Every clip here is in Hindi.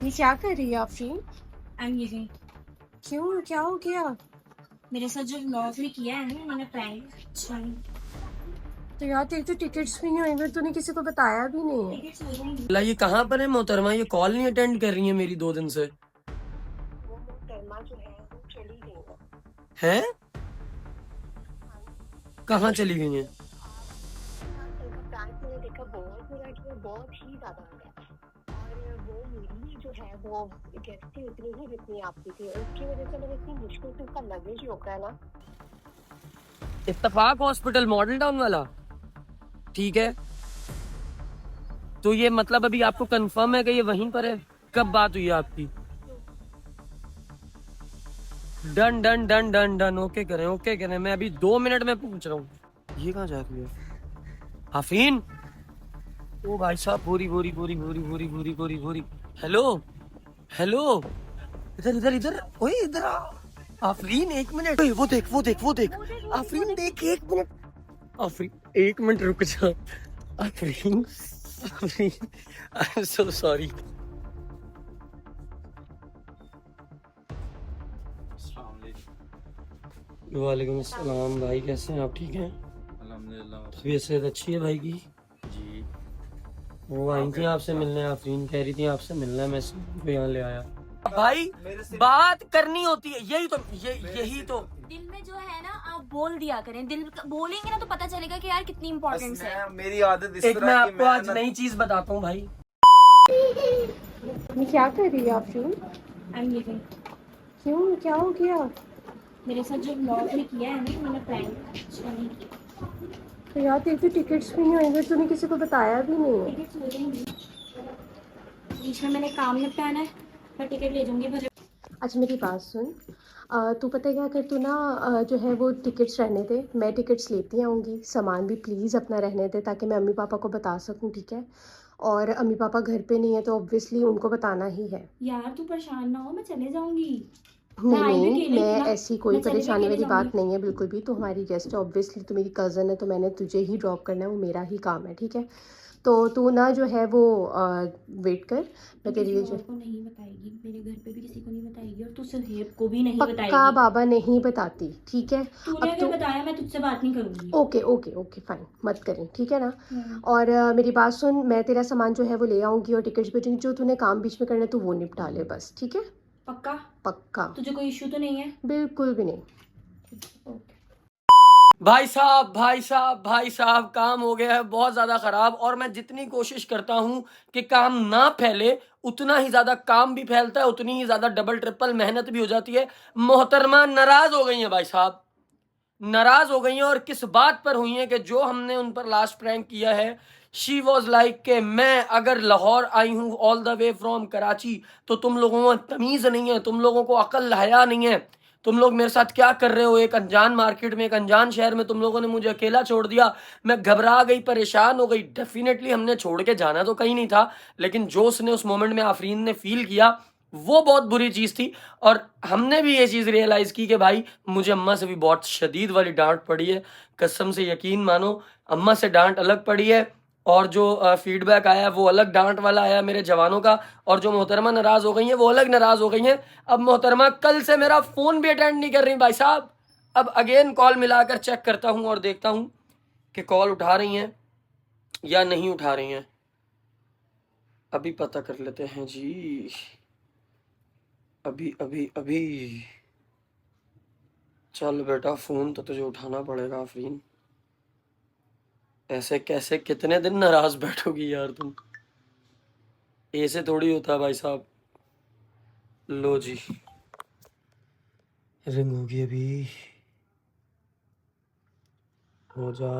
ये क्या कर रही है आफरीन? I am leaving. क्यों, क्या हो गया? मेरे साथ जो व्लॉग ने किया है ना, मैंने प्रैंक। अच्छा तो यार तेरी तो टिकट्स भी नहीं हुई, फिर तूने किसी को बताया भी नहीं है। टिकट्स हो जाएंगी। अल्लाह, ये कहाँ पर है मोहतरमा? ये कॉल नहीं अटेंड कर रही है मेरी 2 दिन से। वो मोहतरमा जो है वो चली गई है। हैं? कहाँ चली गई हैं? उनका प्रैंक मैंने देखा, बहुत बुरा किया, बहुत ही ज्यादा हो गया। और वो मेरी जो है वो गेस्ट थी उतनी ही जितनी आपकी थी, उसकी वजह से मैंने इतनी मुश्किल से उसका लगेज रोका है ना। इत्तेफाक हॉस्पिटल मॉडल टाउन वाला? ठीक है, तो ये मतलब अभी आपको कंफर्म है कि ये वहीं पर है? कब बात हुई है आपकी? Done done done done done, okay करें, मैं अभी 2 मिनट में पूछ रहा हूँ। ये कहाँ जा रही है आफरीन? ओ भाई साहब, बोरी बोरी बोरी बोरी बोरी बोरी बोरी बोरी। हेलो हेलो, इधर इधर इधर, ओए इधर आ। आफरीन 1 मिनट, ओए वो देख वो देख वो देख। आफरीन देख, 1 मिनट। आफरीन 1 मिनट रुक जा। Afreen Afreen, I am so sorry. वालेकुम अस्सलाम भाई, कैसे हैं आप? ठीक हैं अल्हम्दुलिल्लाह। तबीयत सेहत अच्छी है भाई की? जी वो आई थी आपसे मिलने, आफरीन कह रही थी आपसे मिलना है, मैं इसको यहाँ ले आया। भाई बात करनी होती है, यही तो दिल में जो है ना, आप बोल दिया करें। दिल बोलेंगे ना तो पता चलेगा कि यार कितनी इम्पोर्टेंस है। मेरी आदत इस एक मैं तरह की, आपको आज नई चीज बताता हूँ भाई। ये क्या कर रही है आफरीन? I am leaving. क्यों, क्या हो गया? मेरे साथ जो व्लॉग ने किया है ना, मैंने प्रैंक नहीं किया। तो यार तेरी तो टिकट्स भी नहीं हुई, फिर तूने किसी को बताया भी नहीं है। टिकट्स हो जाएंगी। बीच में मैंने काम निपटाना है, मैं टिकट ले जाऊंगी। अच्छा मेरी बात सुन, तू पता है क्या कर, तू ना जो है वो टिकट्स रहने दे, मैं टिकट्स लेती आऊँगी। सामान भी प्लीज़ अपना रहने दे ताकि मैं अम्मी पापा को बता सकूँ, ठीक है? और अम्मी पापा घर पे नहीं है तो ऑब्वियसली उनको बताना ही है। यार तू परेशान ना हो, मैं चले जाऊंगी। नहीं आई भी नहीं, अकेले मैं थी ना, ऐसी कोई मैं चले भी परेशानी अकेले वाली बात जाऊंगी। नहीं है बिल्कुल भी। तो हमारी गेस्ट है, ऑब्वियसली तो मेरी कज़न है, तो मैंने तुझे ही ड्रॉप करना है, वो मेरा ही काम है, ठीक है? तो तू ना जो है वो वेट कर, मैं तेरे लिए किसी जो और को नहीं बताएगी, मेरे घर पे भी किसी को नहीं बताएगी, और तू सुहेब को भी नहीं पक्का बताएगी। बाबा नहीं बताती, ठीक है? तूने अब अगर तू बताया मैं तुझसे बात नहीं करूंगी। ओके ओके ओके फाइन, मत करें, ठीक है ना? और मेरी बात सुन, मैं तेरा सामान जो है वो ले आऊँगी और टिकट्स भेजूंगी। जो तूने काम बीच में करना है तू वो निपटा ले बस, ठीक है? पक्का? पक्का, तुझे कोई इशू तो नहीं है? बिल्कुल भी नहीं। ओके। भाई साहब भाई साहब भाई साहब, काम हो गया है बहुत ज्यादा खराब। और मैं जितनी कोशिश करता हूं कि काम ना फैले, उतना ही ज्यादा काम भी फैलता है, उतनी ही ज्यादा डबल ट्रिपल मेहनत भी हो जाती है। मोहतरमा नाराज हो गई हैं भाई साहब, नाराज हो गई हैं। और किस बात पर हुई हैं कि जो हमने उन पर लास्ट प्रैंक किया है, शी वॉज लाइक के मैं अगर लाहौर आई हूं all the way from Karachi, तो तुम लोगों को तमीज नहीं है, तुम लोगों को अकल हया नहीं है। तुम लोग मेरे साथ क्या कर रहे हो? एक अनजान मार्केट में, एक अनजान शहर में तुम लोगों ने मुझे अकेला छोड़ दिया। मैं घबरा गई, परेशान हो गई। डेफिनेटली हमने छोड़ के जाना तो कहीं नहीं था, लेकिन जो उसने उस मोमेंट में आफरीन ने फील किया, वो बहुत बुरी चीज थी। और हमने भी ये चीज रियलाइज की कि भाई मुझे अम्मा से भी बहुत शदीद वाली डांट पड़ी है। कसम से यकीन मानो, अम्मा से डांट अलग पड़ी है, और जो फीडबैक आया वो अलग डांट वाला आया मेरे जवानों का। और जो मोहतरमा नाराज हो गई हैं वो अलग नाराज हो गई हैं। अब मोहतरमा कल से मेरा फोन भी अटेंड नहीं कर रही भाई साहब। अब अगेन कॉल मिलाकर चेक करता हूं और देखता हूं कि कॉल उठा रही हैं या नहीं उठा रही हैं। अभी पता कर लेते हैं जी, अभी अभी अभी। चल बेटा, फोन तो तुझे उठाना पड़ेगा आफरीन। ऐसे कैसे कितने दिन नाराज बैठोगी यार तुम? ऐसे थोड़ी होता है भाई साहब। लो जी, रिंग होगी अभी, हो जा।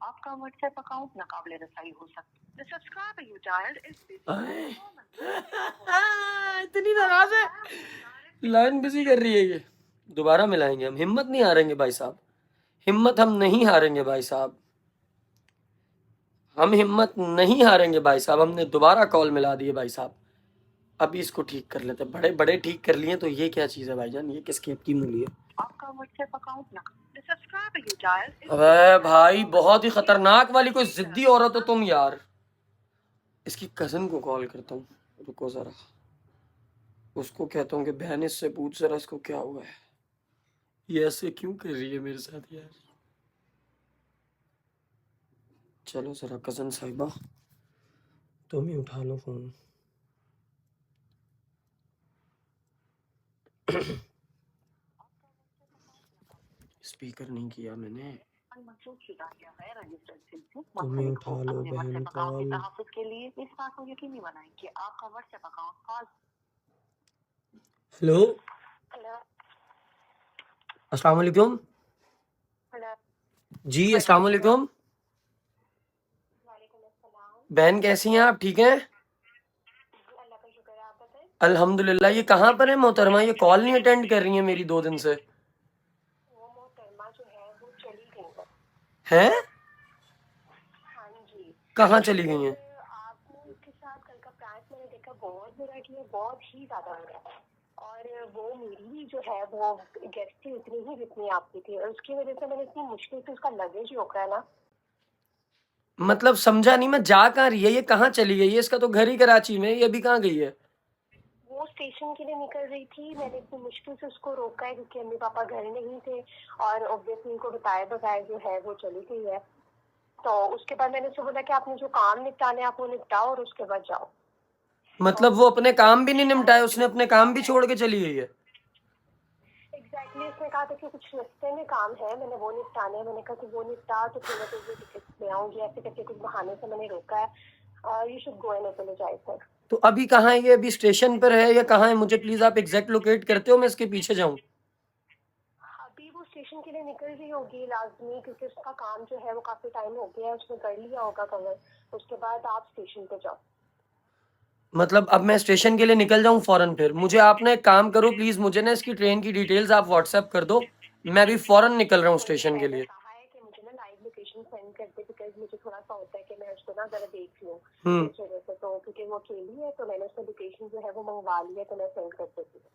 आपका व्हाट्सएप अकाउंट नाकाबिले रसाई हो सकता है। सब्सक्राइबर यू डायल्ड इज आए। इतनी नाराज है, लाइन बिजी कर रही है ये। दोबारा मिलाएंगे हम, हिम्मत नहीं हारेंगे भाई साहब, हिम्मत हम नहीं हारेंगे भाई साहब, हम हिम्मत नहीं हारेंगे भाई साहब। हमने दोबारा कॉल मिला दिए भाई साहब। अभी इसको ठीक कर लेते, बड़े बड़े ठीक कर लिए। तो ये क्या चीज है भाईजान, ये किसकी आपकी मूली है? आपका व्हाट्सएप अकाउंट ना सब्सक्राइबर यू डायल्ड। अबे भाई, बहुत ही खतरनाक वाली कोई जिद्दी औरत हो तुम यार। इसकी कज़न को कॉल करता हूँ, रुको ज़रा। उसको कहता हूँ कि बहन इससे पूछ ज़रा इसको क्या हुआ है, ये ऐसे क्यों कर रही है मेरे साथ यार। चलो ज़रा कज़न साहिबा तुम ही उठा लो फ़ोन। स्पीकर नहीं किया मैंने, तुम ही उठा लो बहन कॉल। हेलो, अस्सलाम वालेकुम। जी अस्सलाम वालेकुम। बहन कैसी हैं आप, ठीक हैं? अल्लाह का शुक्र है, आप बताएं। अल्हम्दुलिल्लाह। ये कहाँ पर है मोहतरमा, ये कॉल नहीं अटेंड कर रही है मेरी 2 दिन से। वो मोहतरमा जो है वो चली गई हैं? हाँ जी। कहाँ चली गई हैं? आपने उसके साथ कल का प्रैंक मैंने देखा, बहुत बुरा किया, बहुत ही ज्यादा बुरा। और वो मेरी भी जो है वो गेस्ट थी उतनी ही जितनी आपकी थी, और उसकी वजह से मैंने इतनी मुश्किल से उसका लगेज रोका है ना। मतलब समझा नहीं मैं, जा कहाँ रही है ये, कहाँ चली गई है? इसका तो घर ही कराची में है, ये अभी कहाँ गई है? वो स्टेशन के लिए निकल रही थी, मैंने इतनी मुश्किल से उसको रोका है क्योंकि मम्मी पापा घर नहीं थे, और ऑब्वियसली उनको बताए बगैर जो है वो चली गई है। तो उसके बाद मैंने उससे बोला कि आपने जो काम निपटाने आप वो निपटाओ और उसके बाद जाओ। मतलब वो अपने काम भी नहीं निपटाए, उसने अपने काम भी छोड़ के चली गई है? एग्जैक्टली उसने कहा था कि कुछ रास्ते में काम है, मैंने वो निपटाने हैं। मैंने कहा कि वो निपटा तो फिर मैं तुझे टिकट ले आऊंगी, ऐसे करके कुछ बहाने से मैंने रोका है। You should go and apologise sir. तो अभी कहाँ है ये, अभी स्टेशन पर है या कहाँ है? मुझे प्लीज आप एग्जैक्ट लोकेट करते हो, मैं इसके पीछे जाऊँ? अभी वो स्टेशन के लिए निकल रही होगी लाजमी, क्योंकि उसका काम जो है वो काफी टाइम हो गया है, उसने कर लिया होगा कवर। उसके बाद आप स्टेशन पे जाओ। मतलब अब मैं स्टेशन के लिए निकल जाऊँ फौरन? फिर मुझे आप ना एक काम करो प्लीज, मुझे ना इसकी ट्रेन की डिटेल्स आप व्हाट्सएप कर दो, मैं अभी फौरन निकल रहा हूँ स्टेशन के मैंने लिए। कहा है कि मुझे ना लाइव लोकेशन सेंड कर दे, बिकॉज मुझे थोड़ा सा होता है कि मैं उसको ना जरा देख लूँ हम्म, इस वजह से। तो क्योंकि वो अकेली है तो मैंने उसका लोकेशन जो है वो मंगवा लिया, तो मैं सेंड कर देती हूँ।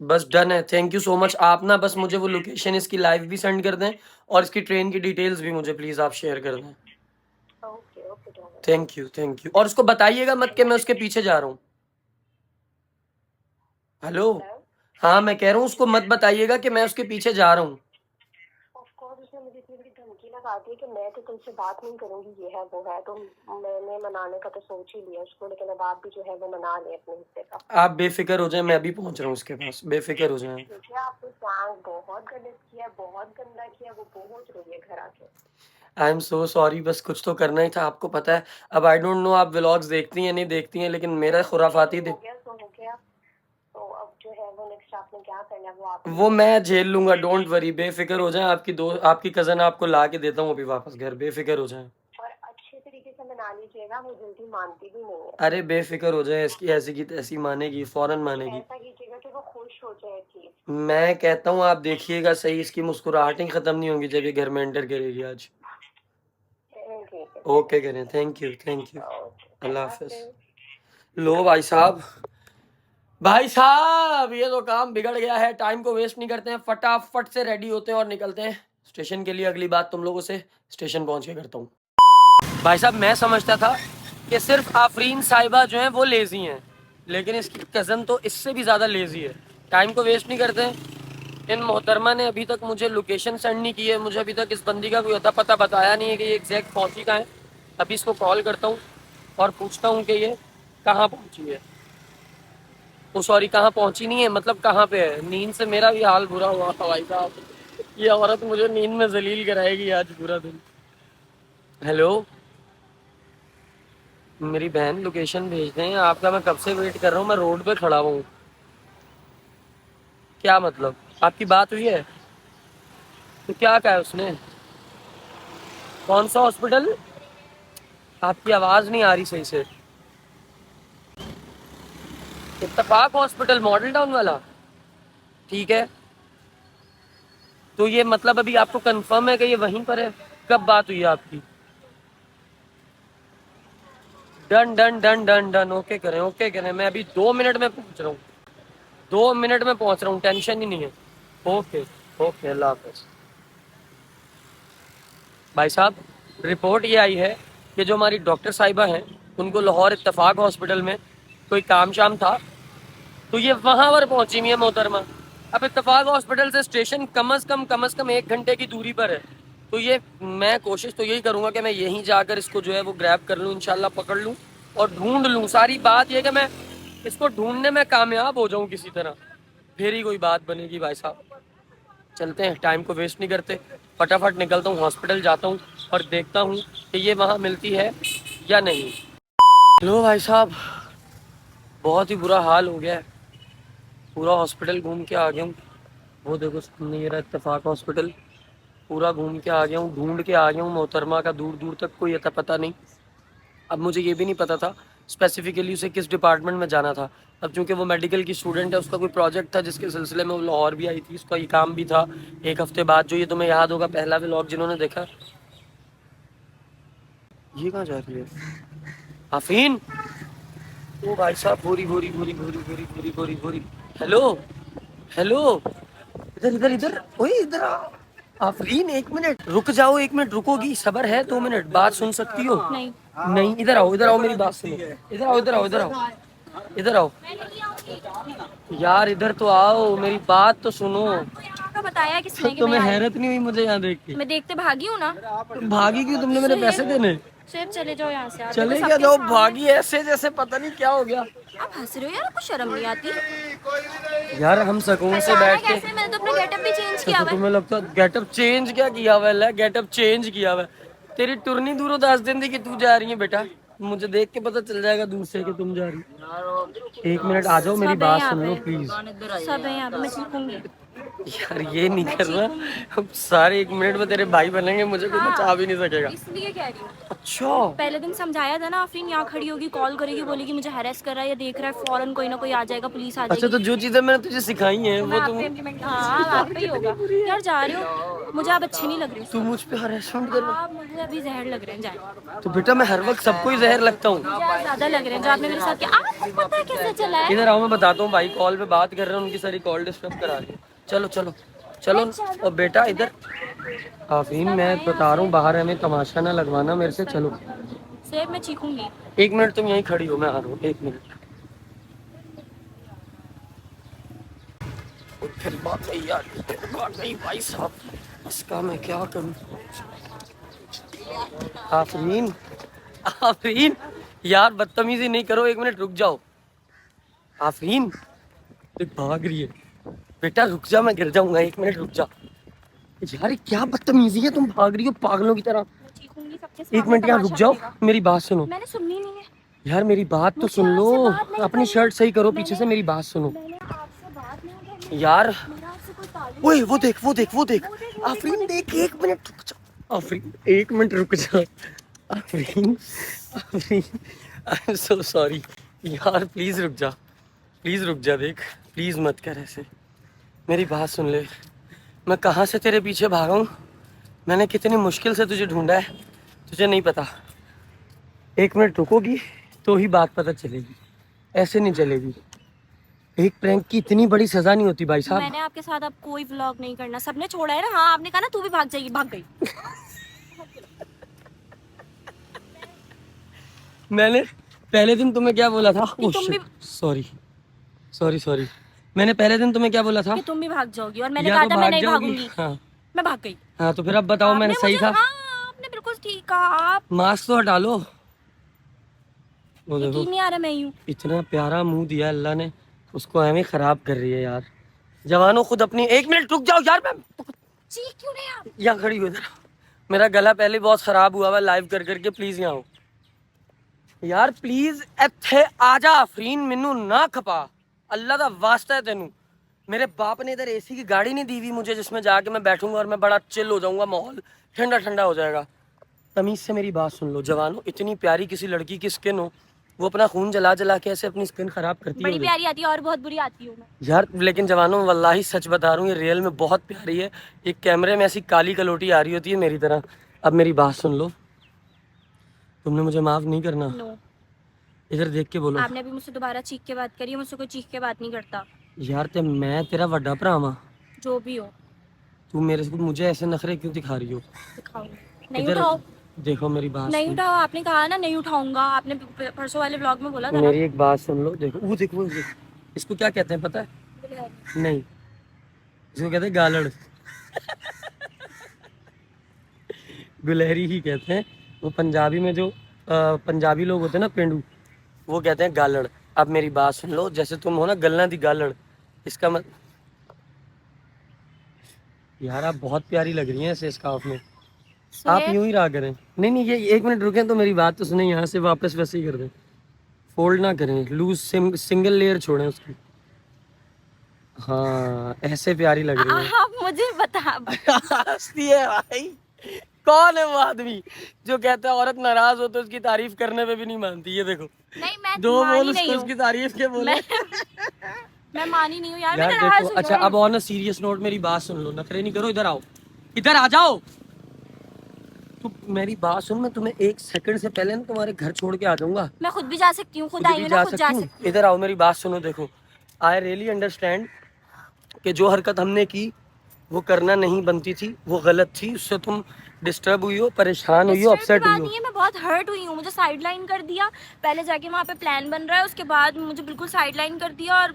बस डन है, थैंक यू सो मच। आप ना बस मुझे वो लोकेशन इसकी लाइव भी सेंड कर दें और इसकी ट्रेन की डिटेल्स भी मुझे प्लीज आप शेयर कर दें। Okay okay, don't worry. Thank you, thank you. और उसको बताइएगा मत कि मैं उसके पीछे जा रहा हूँ। Hello, hello. हाँ मैं कह रहा हूँ उसको मत बताइएगा कि मैं उसके पीछे जा रहा हूँ। ऑफ कोर्स उसने मुझे इतनी बड़ी धमकी लगा दी कि मैं तो तुमसे बात नहीं करूंगी, ये है वो है। तो मैंने मनाने का तो सोच ही लिया उसको, लेकिन अब आप भी जो है वो मना लें अपने हिस्से का। आप बेफिक्र हो जाएं, मैं अभी पहुंच रहा हूँ उसके पास, बेफिक्र हो जाएं। देखिए आपने प्रैंक बहुत गलत किया, बहुत गंदा किया, वो बहुत रोई है घर आके। आई एम सो सॉरी, बस कुछ तो करना ही था, आपको पता है। अब आई डोंट नो आप व्लॉग्स देखती हैं नहीं देखती हैं, लेकिन मेरा खुराफाती हो गया तो हो गया। तो अब जो है वो नेक्स्ट आपने क्या करना है वो आप वो मैं झेल लूंगा, डोंट वरी, बेफिक्र हो जाएं। आपकी कजन आपको ला के देता हूँ अभी वापस घर, बेफिक्र हो जाएं। और अच्छे तरीके से मना लीजिएगा, वो जल्दी मानती भी नहीं है। अरे बेफिक्र हो जाए, इसकी ऐसी की तैसी मानेगी, फौरन मानेगी। ऐसा कीजिएगा कि वो खुश हो जाए एटलीस्ट। मैं कहता हूँ आप देखिएगा सही, इसकी मुस्कुराहटें खत्म नहीं होंगी जब ये घर में एंटर करेगी आज। ठीक है। ओके करें, thank you, thank you. Okay, अल्लाह अल्लाह हाफिज। हाफिज। लो भाई साहब, भाई साहब ये तो काम बिगड़ गया है। टाइम को वेस्ट नहीं करते हैं, फटाफट से रेडी होते हैं और निकलते हैं स्टेशन के लिए। अगली बात तुम लोगों से स्टेशन पहुंच के करता हूँ। भाई साहब मैं समझता था कि सिर्फ आफरीन साहिबा जो हैं वो लेजी हैं, लेकिन इसकी कज़न तो इससे भी ज़्यादा लेजी है। टाइम को वेस्ट नहीं करते हैं। इन मोहतरमा ने अभी तक मुझे लोकेशन सेंड नहीं की है, मुझे अभी तक इस बंदी का कोई अता पता बताया नहीं है कि ये एग्जैक्ट पहुंची कहाँ है। अभी इसको कॉल करता हूँ और पूछता हूँ कि ये कहाँ पहुंची है। तो सॉरी, कहाँ पहुंची नहीं है, मतलब कहाँ पे है। नींद से मेरा भी हाल बुरा हुआ था भाई साहब, ये औरत मुझे नींद में जलील कराएगी आज पूरा दिन। हेलो मेरी बहन, लोकेशन भेज दें आपका, मैं कब से वेट कर रहा हूँ, मैं रोड पे खड़ा हूँ। क्या मतलब, आपकी बात हुई है? तो क्या कहा है उसने? कौन सा हॉस्पिटल? आपकी आवाज नहीं आ रही सही से। इत्तेफाक हॉस्पिटल, मॉडल टाउन वाला? ठीक है, तो ये मतलब अभी आपको कंफर्म है कि ये वहीं पर है? कब बात हुई है आपकी? Done done done done done, okay करें, ओके करें। मैं अभी 2 मिनट में पहुंच रहा हूँ, 2 मिनट में पहुंच रहा हूँ, टेंशन ही नहीं है। ओके ओके, अल्लाह हाफिज। भाई साहब रिपोर्ट ये आई है कि जो हमारी डॉक्टर साहिबा हैं उनको लाहौर इत्तेफाक हॉस्पिटल में कोई काम शाम था, तो ये वहाँ पर पहुंची हुई है मोहतरमा। अब इत्तेफाक हॉस्पिटल से स्टेशन कम से कम 1 घंटे की दूरी पर है। तो ये मैं कोशिश तो यही करूँगा कि मैं यहीं जाकर इसको जो है वो ग्रैब कर लूँ, इंशाल्लाह पकड़ लूँ और ढूंढ लूँ। सारी बात ये कि मैं इसको ढूंढने में कामयाब हो जाऊँ किसी तरह, फिर ही कोई बात बनेगी भाई साहब। चलते हैं, टाइम को वेस्ट नहीं करते, फटाफट निकलता हूँ, हॉस्पिटल जाता हूँ और देखता हूँ कि ये वहाँ मिलती है या नहीं। लो भाई साहब, बहुत ही बुरा हाल हो गया है, पूरा हॉस्पिटल घूम के आ गया हूँ। वो देखो सामने ये रहा इत्तेफाक हॉस्पिटल, पूरा घूम के आ गया हूँ, ढूंढ के आ गया हूँ मोहतरमा का दूर दूर तक कोई अता पता नहीं। अब मुझे ये भी नहीं पता था स्पेसिफिकली उसे किस डिपार्टमेंट में जाना था। अब चूंकि वो मेडिकल की स्टूडेंट है, उसका कोई प्रोजेक्ट था जिसके सिलसिले में वो लाहौर भी आई थी, उसका ये काम भी था 1 हफ्ते बाद। जो ये तुम्हें याद होगा पहला व्लॉग जिन्होंने देखा। ये कहाँ जा रही है आफरीन? ओ भाई साहब, भूरी भूरी भूरी भूरी भूरी भूरी भूरी भूरी। हेलो हेलो, इधर इधर इधर, ओए इधर आ। आफरीन 1 मिनट रुक जाओ, 1 मिनट रुकोगी? सबर है 2 मिनट, बात सुन सकती हो? नहीं नहीं, इधर आओ मेरी बात सुनो, इधर आओ इधर आओ इधर आओ इधर आओ यार, इधर तो आओ, मेरी बात तो सुनो। यहाँ का बताया किसने कि तुम्हें मैं आई? हैरत नहीं हुई मुझे यहाँ देख के? मैं देखते भागी हूँ ना। तुम भागी क्यों? तुमने मेरे पैसे देने। सिर्फ चले जाओ यहाँ से। चले क्या जाओ, भागी ऐसे जैसे पता नहीं क्या हो गया। आप हंस रहे हो यार, आपको शर्म नहीं आती? यार हम सुकून से पहचाना बैठ के, कैसे? मैंने तो अपना गेटअप भी चेंज किया तो हुआ है। तुम्हें लगता है गेटअप चेंज क्या किया हुआ है? गेटअप चेंज किया हुआ है? तेरी टुरनी दूरों 10 दिन थी कि तू जा रही है बेटा, मुझे देख के पता चल जाएगा दूर से कि तुम जा रही हो। 1 मिनट आ जाओ, मेरी सब है बात यहाँ सुन लो पे। प्लीज। सब है यहाँ पे, मैं सीखूंगी। यार ये नहीं करना, अब सारे 1 मिनट में तेरे भाई बनेंगे, मुझे कोई बचा भी नहीं सकेगा। इसलिए कह रही हूँ। अच्छा, पहले दिन समझाया था ना, आफरीन यहाँ खड़ी होगी, कॉल करेगी, बोलेगी मुझे हैरेस कर रहा है या देख रहा है, फौरन कोई ना कोई आ जाएगा, पुलिस आ अच्छा जाएगी। तो जो चीजें मैंने तुझे सिखाई हैं मैं वो आप तुम पे implement- हाँ आप पे ही होगा। यार जा रहे हो, मुझे आप अच्छे नहीं लग रहे। तू मुझ पे हरासमेंट कर रहा आप मुझे अभी जहर लग रहे हैं, जाए। है। तो बेटा मैं हर वक्त सबको ही जहर लगता हूँ। मुझे आप ज्यादा लग रहे हैं, जो आपने मेरे साथ किया। आपको पता है कैसे चला है? इधर आओ, मैं बताता हूँ भाई, कॉल पे बात कर रहे हैं, उनकी सारी कॉल डिस्टर्ब करा रही है। चलो चलो चलो। और बेटा इधर, आफरीन मैं बता रहा हूँ, बाहर हमें तमाशा ना लगवाना मेरे से। चलो सिर्फ मैं चीखूंगी। 1 मिनट तुम यहीं खड़ी हो, मैं आ रहा हूँ 1 मिनट। फिर बात नहीं यार, बात नहीं भाई साहब, इसका मैं क्या करूँ? आफरीन आफरीन यार बदतमीजी नहीं करो, 1 मिनट रुक जाओ। आफरीन देख भाग रही है, बेटा रुक जा, मैं गिर जाऊंगा, 1 मिनट रुक जा। यार क्या बदतमीजी है, तुम भाग रही हो पागलों की तरह। मैं चीखूंगी सबके 1 सामने, मिनट यहाँ रुक तमाशा जाओ, बनेगा। मेरी बात सुनो। मैंने सुननी नहीं है। यार मेरी बात तो मुझे सुन लो, आपसे बात नहीं अपनी करनी। शर्ट सही करो पीछे से, मेरी बात सुनो। मैंने आपसे बात नहीं करनी। यार मेरा आपसे कोई ताल्लुक ओए वो देख वो देख वो देख, वो देख, आफरीन देख, 1 मिनट रुक जा आफरीन, 1 मिनट रुक जा Afreen. Afreen I am so sorry यार, प्लीज रुक जा, प्लीज रुक जा, देख प्लीज मत कर ऐसे, मेरी बात सुन ले। मैं कहाँ से तेरे पीछे भागा हूँ, मैंने कितनी मुश्किल से तुझे ढूंढा है, तुझे नहीं पता। 1 मिनट रुकोगी तो ही बात पता चलेगी, ऐसे नहीं चलेगी। एक प्रैंक की इतनी बड़ी सजा नहीं होती भाई साहब। मैंने आपके साथ अब कोई व्लॉग नहीं करना, सबने छोड़ा है ना। हाँ आपने कहा ना तू भी भाग जाएगी, भाग गई। मैंने पहले दिन तुम्हें क्या बोला था? कि तुम भी सॉरी सॉरी सॉरी, मैंने पहले दिन तुम्हें क्या बोला था? कि तुम भी भाग जाओगी, और मैंने या कहा तो था मैं भाग नहीं जाओगी, भागूंगी। हाँ मैं भाग गई। हाँ, तो फिर अब बताओ मैंने आपने सही मुझे- था? हाँ आपने बिल्कुल ठीक कहा। आप मास्क तो हटा लो। वो देखो यकीन नहीं आ रहा मैं यूं। इतना प्यारा मुंह दिया अल्लाह ने, उसको हमें खराब कर रही है यार। जवानों खुद अपनी, 1 मिनट रुक जाओ यार, मैं चीख क्यों नहीं आप? यहाँ खड़ी हो इधर। मेरा गला पहले बहुत खराब हुआ हुआ लाइव कर करके, प्लीज यहाँ आओ यार, प्लीज ਇੱਥੇ आ जा आफरीन, मैनू ना खपा, अल्लाह दा वास्ता है तेनू। मेरे बाप ने इधर एसी की गाड़ी नहीं दी हुई मुझे, जिसमें जाके मैं बैठूंगा और मैं बड़ा चिल हो जाऊंगा, माहौल ठंडा ठंडा हो जाएगा। तमीज से मेरी बात सुन लो जवानों, इतनी प्यारी किसी लड़की की स्किन हो, वो अपना खून जला जला के ऐसे अपनी स्किन खराब करती बड़ी है प्यारी आती है और बहुत बुरी आती हूँ मैं। यार। लेकिन जवानों वल्लाही सच बता रहा हूँ, ये रियल में बहुत प्यारी है। एक कैमरे में ऐसी काली कलोटी आ रही होती है मेरी तरह। अब मेरी बात सुन लो, तुमने मुझे माफ नहीं करना। नो, इधर देख के बोलो। आपने भी मुझसे दोबारा चीख के बात करी है, मुझसे कोई चीख के बात नहीं करता। यार ते मैं तेरा वड्डा भरा वां, जो भी हो तू मेरे से मुझे ऐसे नखरे क्यों दिखा रही हो? दिखाओ। नहीं इधर उठाओ। देखो मेरी बात नहीं सुन, उठाओ, आपने कहा ना नहीं उठाऊंगा, आपने परसों वाले ब्लॉग में बोला था ना। मेरी एक बात सुन लो। देखो वो देखो, इसको क्या कहते हैं पता है? नहीं, इसको कहते हैं गालड़। गुलहरी ही कहते हैं। वो पंजाबी में जो पंजाबी लोग होते हैं ना, पेंडू, वो कहते हैं गालड़। अब मेरी बात सुन लो, जैसे तुम हो ना गलना दी गालड़, इसका मतलब यार आप बहुत प्यारी लग रही हैं ऐसे स्कार्फ में। आप यूं ही रहा करें। नहीं नहीं, ये 1 मिनट रुकें तो मेरी बात तो सुने, यहाँ से वापस वैसे ही कर दें, फोल्ड ना करें, लूज सिंगल लेयर छोड़ें उसकी। हाँ ऐसे प्यारी लग रही है। आप मुझे बता। हंसती है भाई। कौन है वो आदमी जो कहता है औरत नाराज हो तो उसकी तारीफ करने पे भी नहीं मानती? ये देखो, नहीं मैं दो मानी बोल नहीं उसको हूँ। उसकी तारीफ के बोले। मैं मानी नहीं हूँ यार, यार मैं नाराज देखो, हूँ अच्छा यार। अब ऑन अ सीरियस नोट मेरी बात सुन लो, नखरे नहीं करो, इधर आओ, इधर आ जाओ। तू मेरी बात सुन, मैं तुम्हें 1 सेकंड से पहले ना तुम्हारे घर छोड़ के आ जाऊंगा। मैं खुद भी जा सकती हूँ, खुद खुद आई भी हूँ जा ना, खुद जा सकती हूँ। सकती हूँ। इधर आओ, मेरी बात सुनो। देखो, आई रियली अंडरस्टैंड कि जो हरकत हमने की वो करना नहीं बनती थी, वो गलत थी, उससे तुम डिस्टर्ब हुई हो, परेशान हुई हो, डिस्टर्ब की अपसेट हुई बात हो। नहीं है, मैं बहुत हर्ट हुई हूँ। मुझे साइड लाइन कर दिया, पहले जाके वहाँ पे प्लान बन रहा है, उसके बाद मुझे बिल्कुल साइड लाइन कर दिया और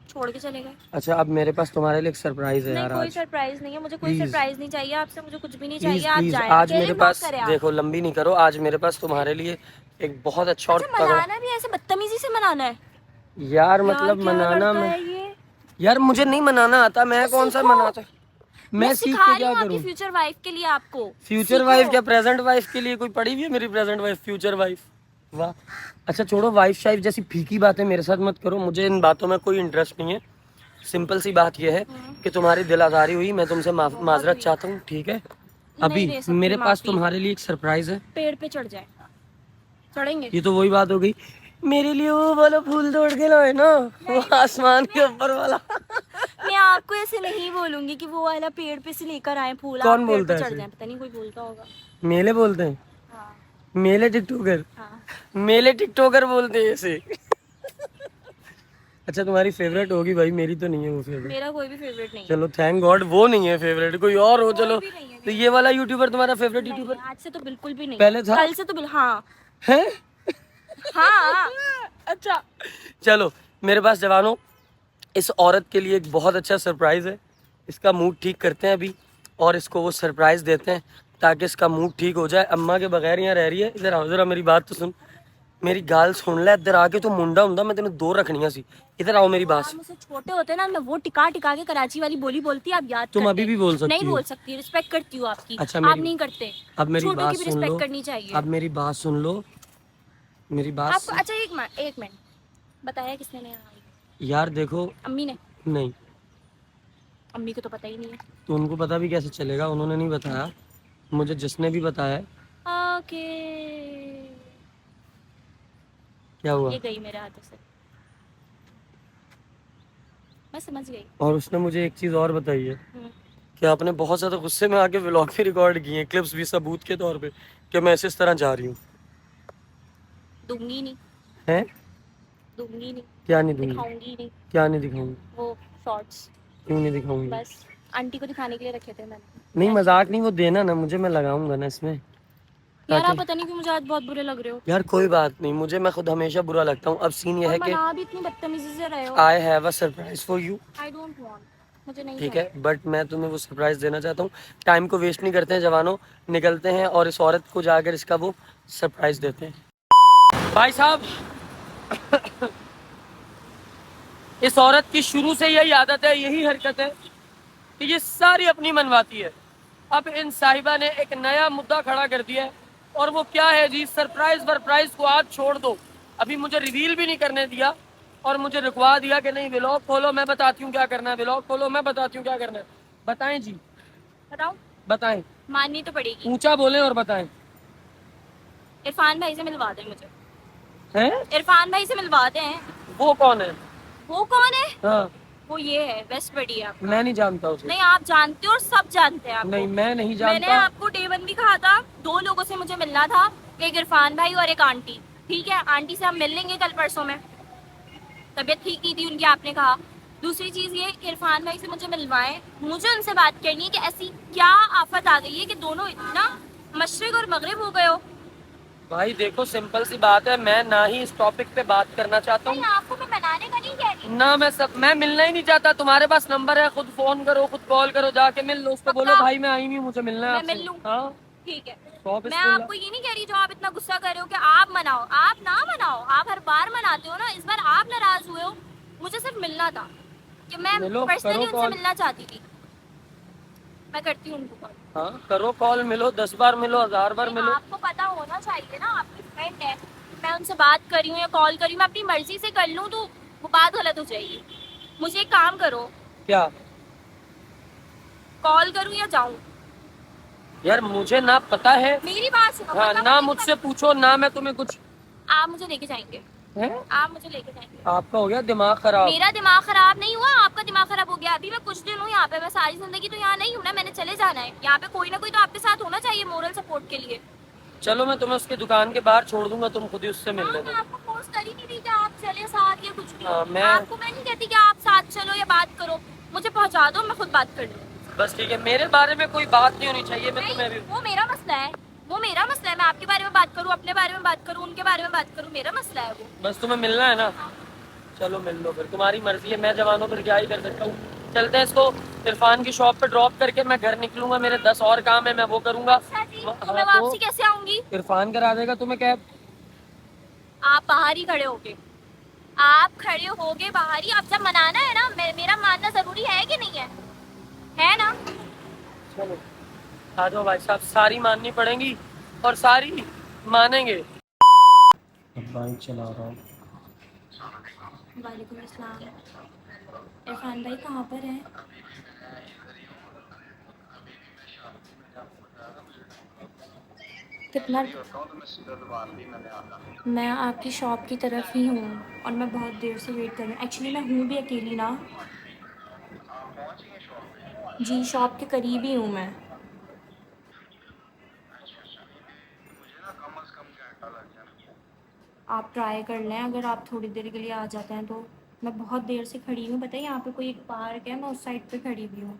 छोड़ के चले गए। अच्छा अब मेरे पास तुम्हारे लिए एक सरप्राइज है नहीं यार कोई आज। सरप्राइज नहीं है, मुझे कोई Please. सरप्राइज नहीं चाहिए आपसे, मुझे कुछ भी नहीं प्लीज चाहिए। आप प्लीज, जाएं, आज अकेले मेरे ब्लॉक पास करें आप। देखो, लंबी नहीं करो, आज मेरे पास तुम्हारे लिए एक बहुत अच्छा और अच्छा तगड़ा। मनाना भी ऐसे बदतमीजी से मनाना है? यार मतलब क्या मनाना लड़का में, है ये? यार मुझे नहीं मनाना आता, मैं तो कौन सा सीखो। मनाता? मैं सीख सिखा के रही क्या हूँ आपकी करूँ? फ्यूचर वाइफ के लिए आपको। फ्यूचर सीखो। वाइफ क्या, प्रेजेंट वाइफ के लिए कोई पड़ी हुई है मेरी प्रेजेंट वाइफ, फ्यूचर वाइफ? वाह। अच्छा छोड़ो, वाइफ शाइफ जैसी फीकी बातें मेरे साथ मत करो, मुझे इन बातों में कोई इंटरेस्ट नहीं है। सिंपल सी बात यह है कि तुम्हारी दिल आजारी हुई, मैं तुमसे माजरत चाहता हूँ, ठीक है? अभी दे सकती मेरे पास माफी। तुम्हारे लिए एक सरप्राइज है। पेड़ पे चढ़ जाए, चढ़ेंगे? ये तो वही बात हो गई, मेरे लिए वो वाला फूल तोड़ के लाए ना, वो आसमान के ऊपर वाला। मैं आपको ऐसे नहीं बोलूंगी कि वो वाला पेड़ पे से लेकर आए फूल, कौन आप पेड़ बोलता पे है चढ़ ऐसे? जाए। पता नहीं कोई बोलता होगा। मेले बोलते हैं, हाँ मेले टिकटॉकर, हाँ। मेले टिकटॉकर बोलते हैं ऐसे। अच्छा तुम्हारी फेवरेट होगी भाई, मेरी तो नहीं है वो फेवरेट। मेरा कोई भी फेवरेट नहीं है। चलो थैंक गॉड वो नहीं है फेवरेट, कोई और हो। चलो भी नहीं है तो ये वाला यूट्यूबर तुम्हारा फेवरेट नहीं, यूट्यूबर आज से तो बिल्कुल भी नहीं। पहले था? कल से तो हाँ है? हाँ। अच्छा चलो, मेरे पास जवानों इस औरत के लिए एक बहुत अच्छा सरप्राइज है। इसका मूड ठीक करते हैं अभी और इसको वो सरप्राइज देते हैं ताकि इसका मूड ठीक हो जाए। अम्मा के बगैर यहाँ रह रही है। इधर आओ जरा, मेरी बात तो सुन, मेरी गाल सुन ले। इधर आके तो मुंडा हुंदा मैं तेन 2 रखनियां सी। इधर आओ मेरी बात। आप मुझसे छोटे होते ना, मैं वो टिका टिका के कराची वाली बोली बोलती, आप याद तुम करते। अभी भी बोल सकती नहीं हो। बोल सकती, रिस्पेक्ट करती हूँ आपकी। अच्छा, आप नहीं करते। अब मेरी छोटों बात की भी सुन लो, रिस्पेक्ट करनी चाहिए अब मेरी बात सुन लो, मेरी बात आपको। अच्छा एक मिनट, बताया किसने नहीं? यार देखो, अम्मी ने? नहीं अम्मी को तो पता ही नहीं है। तो उनको पता भी कैसे चलेगा, उन्होंने नहीं बताया मुझे, जिसने भी बताया है। ओके, क्या हुआ? ये गई मेरे हाथों से, मैं समझ गई। और उसने मुझे एक चीज और बताई है हम्म। कि आपने बहुत ज्यादा गुस्से में आके व्लॉग भी रिकॉर्ड किए हैं, क्लिप्स भी सबूत के तौर पे कि मैं इस तरह जा रही हूँ। दूंगी नहीं, हैं? दूंगी नहीं, क्या नहीं दूंगी? दिखाऊंगी नहीं। क्या नहीं दिखाऊंगी? वो शॉर्ट्स क्यों नहीं दिखाऊंगी? बस आंटी को दिखाने के लिए रखे थे मैंने। नहीं मजाक नहीं, वो देना ना मुझे, मैं लगाऊंगा ना इसमें। यार आप ताकि पता नहीं क्यों मुझे आज बहुत बुरे लग रहे हो। यार कोई बात नहीं, मुझे मैं खुद हमेशा बुरा लगता हूँ। अब सीन ये और है कि मना भी इतनी बदतमीजी से रहे हो। I have a surprise for you, I don't want, मुझे नहीं ठीक चाहिए। है? बट मैं तुम्हें वो सरप्राइज देना चाहता हूँ। टाइम को वेस्ट नहीं करते हैं जवानों, निकलते हैं और इस औरत को जाकर इसका वो सरप्राइज देते हैं। भाई साहब इस औरत की शुरू से यही आदत है, यही हरकत है कि ये सारी अपनी मनवाती है। अब इन साहिबा ने एक नया मुद्दा खड़ा कर दिया है और वो क्या है जी, सरप्राइज वरप्राइज को आज छोड़ दो। अभी मुझे रिवील भी नहीं करने दिया और मुझे रुकवा दिया कि नहीं व्लॉग खोलो मैं बताती हूँ क्या करना है, व्लॉग खोलो मैं बताती हूँ क्या करना है। बताएं जी, बताओ, बताएं, माननी तो पड़ेगी। ऊंचा बोलें और बताएं। इरफान भाई से मिलवा दें मुझे, हैं? इरफान भाई से मिलवा दें। वो कौन है? वो कौन है? हाँ वो ये है वेस्ट बढ़िया। मैं नहीं जानता उसे। नहीं आप जानते हो और सब जानते हैं आपको। नहीं मैं नहीं मैंने जानता। आपको डे 1 भी कहा था, 2 लोगों से मुझे मिलना था, एक इरफान भाई और एक आंटी। ठीक है, आंटी से हम मिल लेंगे कल परसों में, तबीयत ठीक नहीं थी उनकी आपने कहा। दूसरी चीज ये कि इरफान भाई से मुझे मिलवाएं, मुझे उनसे बात करनी है कि ऐसी क्या आफत आ गई है कि दोनों इतना मशरिक और मगरिब हो गए हो। भाई देखो सिंपल सी बात है, मैं ना ही इस टॉपिक पे बात करना चाहता नहीं, हूँ आपको मैं मनाने का नहीं कह रही। ना, मैं मिलना ही नहीं चाहता। तुम्हारे पास नंबर है, खुद फोन करो, खुद कॉल करो, जाके मिल लो, उसको बोलो पक्का भाई मैं आई नहीं, मुझे मिलना है मैं आपसे। मिल लूँ? हाँ, ठीक है। सौ मैं बिस्मिल्लाह। आपको ये नहीं कह रही जो आप इतना गुस्सा कर रहे हो कि आप मनाओ, आप ना मनाओ, आप हर बार मनाते हो ना, इस बार आप नाराज हुए हो। मुझे सिर्फ मिलना था कि मैं मिलो, पर्सनली करो उनसे कॉल। मिलना चाहती थी। मैं करती हूँ उनको कॉल। हाँ करो कॉल, मिलो, 10 बार मिलो, 1000 बार नहीं, मिलो। आपको पता होना चाहिए ना, आपकी फ्रेंड है, मैं उनसे बात कर रही हूँ या कॉल कर रही हूँ, मैं अपनी मर्जी से कर लूँ तो वो बात गलत हो जाएगी। मुझे एक काम करो, क्या कॉल करूँ या जाऊँ? यार, मुझे ना पता है। मेरी बात सुनो, हाँ, पता ना मुझे मुझसे पूछो ना मैं तुम्हें कुछ आप मुझे लेके जाएंगे, है। आप मुझे लेके जाएंगे। आपका हो गया दिमाग खराब। मेरा दिमाग खराब नहीं हुआ, आपका दिमाग खराब हो गया। अभी मैं कुछ दिन हूँ यहाँ पे, मैं सारी जिंदगी तो यहाँ नहीं हूँ ना, मैंने चले जाना है। यहाँ पे कोई ना कोई तो आपके साथ होना चाहिए मोरल सपोर्ट के लिए। चलो मैं तुम्हें उसकी दुकान के बाहर छोड़ दूंगा, तुम खुद ही उससे मिल हाँ, मैं लेना। आपको फोर्स कर ही नहीं रही कि आप चले साथ या कुछ भी। हाँ, आपको मैं नहीं कहती कि आप साथ चलो या बात करो, मुझे पहुँचा दो, मैं खुद बात कर लूँ। बस ठीक है, मेरे बारे में कोई बात नहीं होनी चाहिए। मैं तुम्हें नहीं, भी वो मेरा मसला है, वो मेरा मसला है। मैं आपके बारे में बात करूँ, अपने बारे में बात करूँ, उनके बारे में बात करूँ, मेरा मसला है वो। बस तुम्हें मिलना है ना, चलो मिल लो फिर, तुम्हारी मर्जी है, मैं जवानों फिर क्या ही कर सकता हूँ। चलते हैं, इसको इरफान की शॉप पे ड्रॉप करके मैं घर निकलूंगा, मेरे 10 और काम है, मैं वो करूंगा। अच्छा जी, तो मैं हाँ, वापसी तो कैसे आऊंगी? इरफान करा देगा तुम्हें कैब। आप बाहर ही खड़े होगे, आप खड़े होगे बाहर ही। अब जब मनाना है ना, मेरा मानना जरूरी है कि नहीं है ना? चलो आ जाओ भाई साहब, सारी माननी पड़ेंगी और सारी मानेंगे। अब बाइक चला रहा हूँ। वालेकुम अस्सलाम। इरफान भाई कहाँ पर हैं? कितना? मैं आपकी शॉप की तरफ ही हूँ और मैं बहुत देर से वेट कर रही हूँ। एक्चुअली मैं हूँ भी अकेली ना। जी, शॉप के करीब ही हूँ मैं। आप ट्राई कर लें, अगर आप थोड़ी देर के लिए आ जाते हैं तो। मैं बहुत देर से खड़ी हूँ, बताइए यहाँ पे कोई एक पार्क है, मैं उस साइड पे खड़ी हुई हूँ।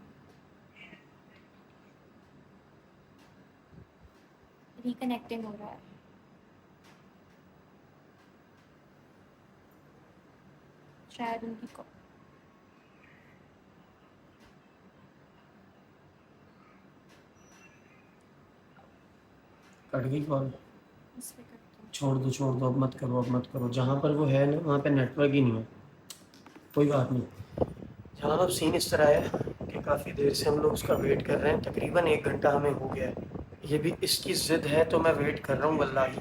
रिकनेक्टिंग हो रहा है। शायद उनकी कट गई कॉल। इस पे करती हूँ। छोड़ दो, अब मत करो, अब मत करो। जहाँ पर वो है ना, वहाँ पे नेटवर्क ही नहीं है। कोई बात नहीं। जहाँ अब सीन इस तरह है कि काफ़ी देर से हम लोग उसका वेट कर रहे हैं, तकरीबन 1 घंटा हमें हो गया है। ये भी इसकी ज़िद है तो मैं वेट कर रहा हूँ वल्लाही,